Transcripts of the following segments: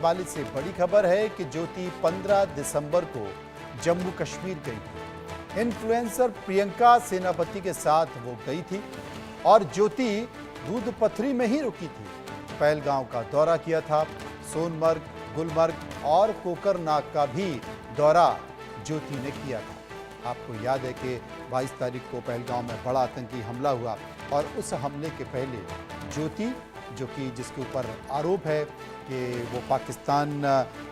हवाले से बड़ी खबर है कि ज्योति 15 दिसंबर को जम्मू कश्मीर गई थी। इन्फ्लुएंसर प्रियंका सेनापति के साथ वो गई थी और ज्योति दूध पथरी में ही रुकी थी। पहलगांव का दौरा किया था, सोनमर्ग, गुलमर्ग और कोकरनाग का भी दौरा ज्योति ने किया था। आपको याद है कि 22 तारीख को पहलगांव में बड़ा आतंकी हमला हुआ और उस हमले के पहले ज्योति, जो कि जिसके ऊपर आरोप है कि वो पाकिस्तान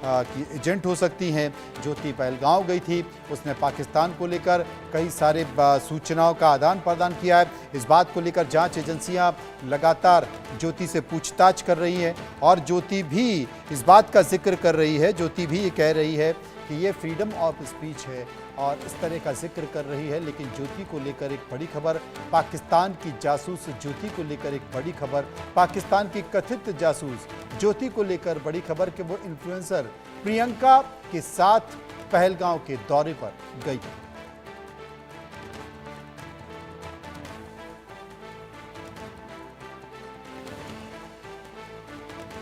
की एजेंट हो सकती हैं, ज्योति पहलगांव गई थी। उसने पाकिस्तान को लेकर कई सारे सूचनाओं का आदान प्रदान किया है। इस बात को लेकर जांच एजेंसियां लगातार ज्योति से पूछताछ कर रही हैं और ज्योति भी इस बात का जिक्र कर रही है, ज्योति भी ये कह रही है कि ये फ्रीडम ऑफ स्पीच है और इस तरह का जिक्र कर रही है। लेकिन ज्योति को लेकर एक बड़ी खबर, पाकिस्तान की जासूस ज्योति को लेकर एक बड़ी खबर, पाकिस्तान की कथित जासूस ज्योति को लेकर बड़ी खबर कि वो इन्फ्लुएंसर प्रियंका के साथ पहलगांव के दौरे पर गई थी।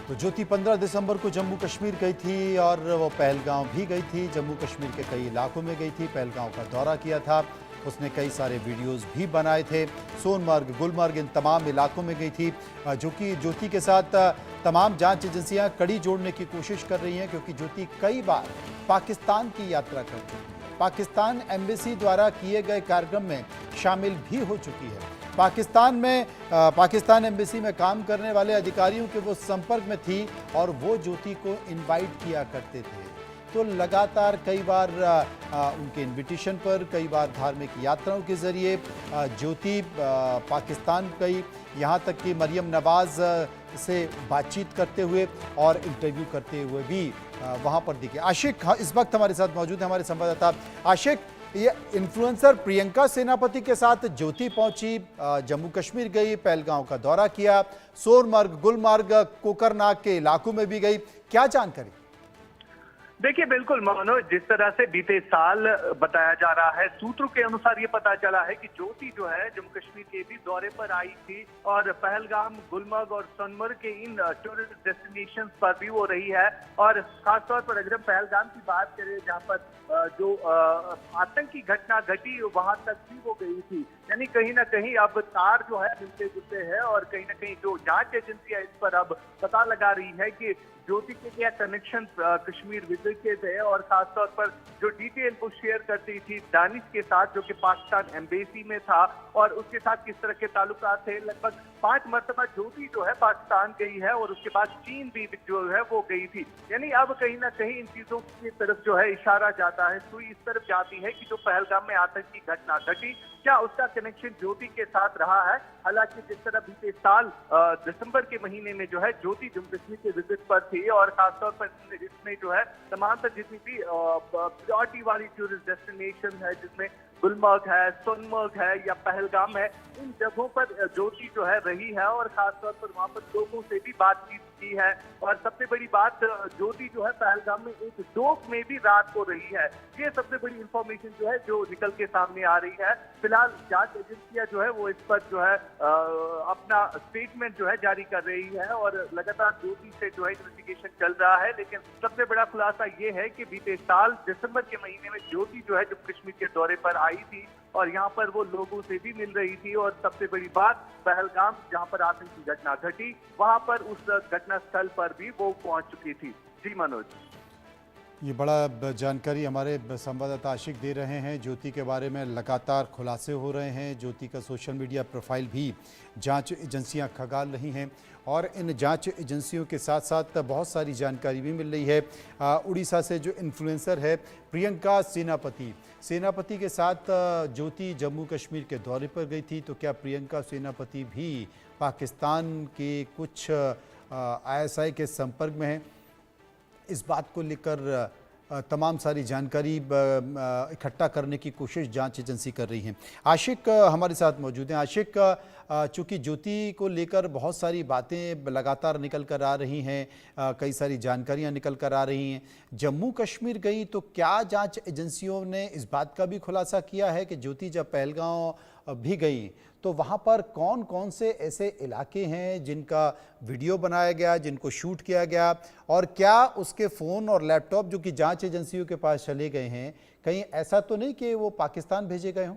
तो ज्योति 15 दिसंबर को जम्मू कश्मीर गई थी और वो पहलगांव भी गई थी। जम्मू कश्मीर के कई इलाकों में गई थी, पहलगांव का दौरा किया था। उसने कई सारे वीडियोस भी बनाए थे। सोनमर्ग, गुलमर्ग, इन तमाम इलाकों में गई थी। जो कि ज्योति के साथ तमाम जांच एजेंसियां कड़ी जोड़ने की कोशिश कर रही हैं, क्योंकि ज्योति कई बार पाकिस्तान की यात्रा कर चुकी है। पाकिस्तान एम्बेसी द्वारा किए गए कार्यक्रम में शामिल भी हो चुकी है। पाकिस्तान एम्बेसी में काम करने वाले अधिकारियों के वो संपर्क में थी और वो ज्योति को इनवाइट किया करते थे। तो लगातार कई बार उनके इनविटेशन पर, कई बार धार्मिक यात्राओं के जरिए ज्योति पाकिस्तान गई। यहाँ तक कि मरियम नवाज से बातचीत करते हुए और इंटरव्यू करते हुए भी वहाँ पर दिखे। आशिक इस वक्त हमारे साथ मौजूद है, हमारे संवाददाता। आशिक, ये इन्फ्लुएंसर प्रियंका सेनापति के साथ ज्योति पहुंची, जम्मू कश्मीर गई, पहलगांव का दौरा किया, सोनमर्ग, गुलमर्ग, कोकरनाग के इलाकों में भी गई, क्या जानकारी? देखिए, बिल्कुल मनोज, जिस तरह से बीते साल बताया जा रहा है, सूत्रों के अनुसार ये पता चला है कि ज्योति जो है जम्मू कश्मीर के भी दौरे पर आई थी और पहलगाम, गुलमर्ग और सोनमर्ग के इन टूरिस्ट डेस्टिनेशंस पर भी वो रही है। और खासतौर पर अगर हम पहलगाम की बात करें, जहाँ पर जो आतंकी घटना घटी, वहां तक भी वो गई थी। यानी कहीं ना कहीं अब तार जो है मिलते जुलते हैं और कहीं ना कहीं जो जांच एजेंसी है इस पर अब पता लगा रही है कि ज्योति के क्या कनेक्शन कश्मीर विजिट के थे और खासतौर पर जो डिटेल वो शेयर करती थी दानिश के साथ, जो कि पाकिस्तान एम्बेसी में था, और उसके साथ किस तरह के ताल्लुकात थे। लगभग 5 मरतबा ज्योति जो है पाकिस्तान गई है और उसके बाद चीन भी जो है वो गई थी। यानी अब कहीं ना कहीं इन चीजों की तरफ जो है इशारा जाता है, सुई इस तरफ जाती है कि जो पहलगाम में आतंकी घटना घटी, क्या उसका कनेक्शन ज्योति के साथ रहा है। हालांकि जिस तरह बीते साल दिसंबर के महीने में जो है ज्योति जम्मू कश्मीर के विजिट पर थी और खासतौर पर इसमें जो है तमाम तर जितनी भी प्रायोरिटी वाली टूरिस्ट डेस्टिनेशन है, जिसमें गुलमर्ग है, सोनमर्ग है या पहलगाम है, इन जगहों पर ज्योति जो है रही है और खासतौर पर वहां पर लोगों से भी बातचीत की है। और सबसे बड़ी बात, ज्योति जो है पहलगाम में एक डोक में भी रात को रही है। ये सबसे बड़ी इंफॉर्मेशन जो है जो निकल के सामने आ रही है। फिलहाल जांच एजेंसियां जो है वो इस पर जो है अपना स्टेटमेंट जो है जारी कर रही है और लगातार ज्योति से जो है इन्वेस्टिगेशन चल रहा है। लेकिन सबसे बड़ा खुलासा ये है कि बीते साल दिसंबर के महीने में ज्योति जो है जम्मू कश्मीर के दौरे पर आई थी और यहाँ पर वो लोगों से भी मिल रही थी। और सबसे बड़ी बात, पहलगाम जहाँ पर आतंकी घटना घटी, वहां पर उस घटना स्थल पर भी वो पहुंच चुकी थी। जी मनोज, ये बड़ा जानकारी हमारे संवाददाता आशिक दे रहे हैं। ज्योति के बारे में लगातार खुलासे हो रहे हैं। ज्योति का सोशल मीडिया प्रोफाइल भी जांच एजेंसियां खंगाल रही हैं और इन जांच एजेंसियों के साथ साथ बहुत सारी जानकारी भी मिल रही है। उड़ीसा से जो इन्फ्लुएंसर है प्रियंका सेनापति के साथ ज्योति जम्मू कश्मीर के दौरे पर गई थी। तो क्या प्रियंका सेनापति भी पाकिस्तान के कुछ ISI के संपर्क में हैं? इस बात को लेकर तमाम सारी जानकारी इकट्ठा करने की कोशिश जांच एजेंसी कर रही है। आशिक हमारे साथ मौजूद हैं। आशिक, चूँकि ज्योति को लेकर बहुत सारी बातें लगातार निकल कर आ रही हैं, कई सारी जानकारियां निकल कर आ रही हैं, जम्मू कश्मीर गई तो क्या जांच एजेंसियों ने इस बात का भी खुलासा किया है कि ज्योति जब पहलगांव भी गई, तो वहाँ पर कौन कौन से ऐसे इलाके हैं जिनका वीडियो बनाया गया, जिनको शूट किया गया, और क्या उसके फ़ोन और लैपटॉप जो कि जांच एजेंसियों के पास चले गए हैं, कहीं ऐसा तो नहीं कि वो पाकिस्तान भेजे गए हों?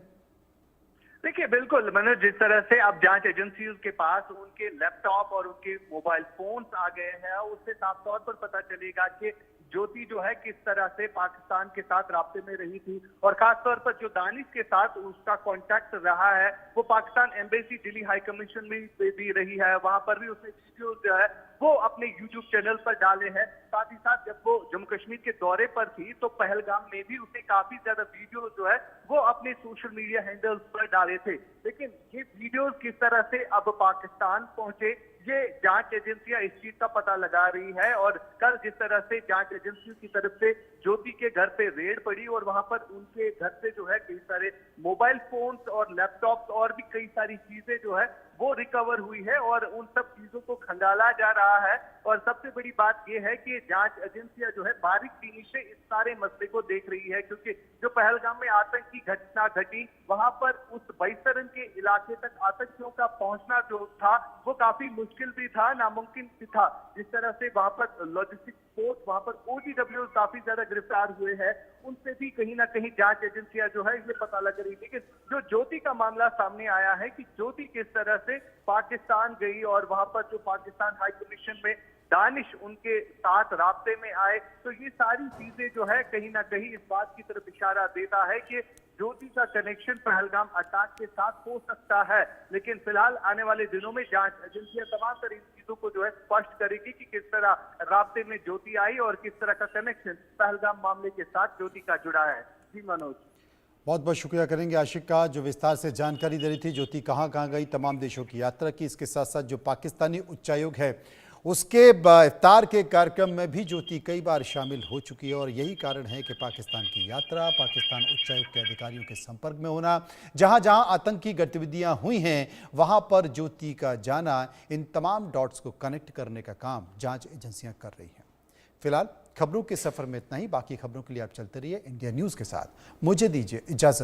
देखिए बिल्कुल मनोज, जिस तरह से अब जांच एजेंसियों के पास उनके लैपटॉप और उनके मोबाइल फोन्स आ गए हैं, उससे साफ तौर पर पता चलेगा कि ज्योति जो है किस तरह से पाकिस्तान के साथ राब्ते में रही थी, और खासतौर पर जो दानिश के साथ उसका कांटेक्ट रहा है वो Pakistan embassy Delhi high commission में भी रही है। वहां पर भी उसने वीडियो जो है वो अपने यूट्यूब चैनल पर डाले हैं। साथ ही साथ जब वो जम्मू कश्मीर के दौरे पर थी तो पहलगाम में भी उसने काफी ज्यादा वीडियो जो है वो अपने सोशल मीडिया हैंडल्स पर डाले थे। लेकिन ये वीडियोस किस तरह से अब पाकिस्तान पहुंचे, ये जांच एजेंसियां इस चीज का पता लगा रही है। और कल जिस तरह से जांच एजेंसियों की तरफ से ज्योति के घर पे रेड पड़ी और वहां पर उनके घर से जो है कई सारे मोबाइल फोन्स और लैपटॉप्स और भी कई सारी चीजें जो है वो रिकवर हुई है और उन सब चीजों को खंगाला जा रहा है। और सबसे बड़ी बात यह है कि जांच एजेंसियां जो है बारीकबीनी से इस सारे मसले को देख रही है, क्योंकि जो पहलगाम में आतंकी घटना घटी वहां पर उस बैसरन के इलाके तक आतंकियों का पहुंचना जो था वो काफी मुश्किल भी था, नामुमकिन भी था। जिस तरह से वहां पर लॉजिस्टिक फोर्स, वहां पर OGW काफी ज्यादा गिरफ्तार हुए हैं, उनसे भी कहीं ना कहीं जांच एजेंसियां जो है ये पता लग रही। लेकिन जो ज्योति का मामला सामने आया है कि ज्योति किस तरह से पाकिस्तान गई और वहां पर जो पाकिस्तान हाई कमीशन में दानिश उनके साथ राब्ते में आए, तो ये सारी चीजें जो है कहीं ना कहीं इस बात की तरफ इशारा देता है कि ज्योति का कनेक्शन पहलगाम अटैक के साथ हो सकता है। लेकिन फिलहाल आने वाले दिनों में जांच एजेंसियां तमाम तरह इन चीजों को जो है स्पष्ट करेगी कि किस तरह राब्ते में ज्योति आई और किस तरह का कनेक्शन पहलगाम मामले के साथ ज्योति का जुड़ा है। जी मनोज, बहुत बहुत शुक्रिया करेंगे आशिक का, जो विस्तार से जानकारी दे रही थी ज्योति कहाँ कहाँ गई, तमाम देशों की यात्रा की। इसके साथ साथ जो पाकिस्तानी उच्चायोग है उसके इफ्तार के कार्यक्रम में भी ज्योति कई बार शामिल हो चुकी है, और यही कारण है कि पाकिस्तान की यात्रा, पाकिस्तान उच्चायोग के अधिकारियों के संपर्क में होना, जहां जहां आतंकी गतिविधियां हुई हैं वहां पर ज्योति का जाना, इन तमाम डॉट्स को कनेक्ट करने का काम जांच एजेंसियां कर रही हैं। फिलहाल खबरों के सफर में इतना ही। बाकी खबरों के लिए आप चलते रहिए इंडिया न्यूज़ के साथ। मुझे दीजिए इजाजत।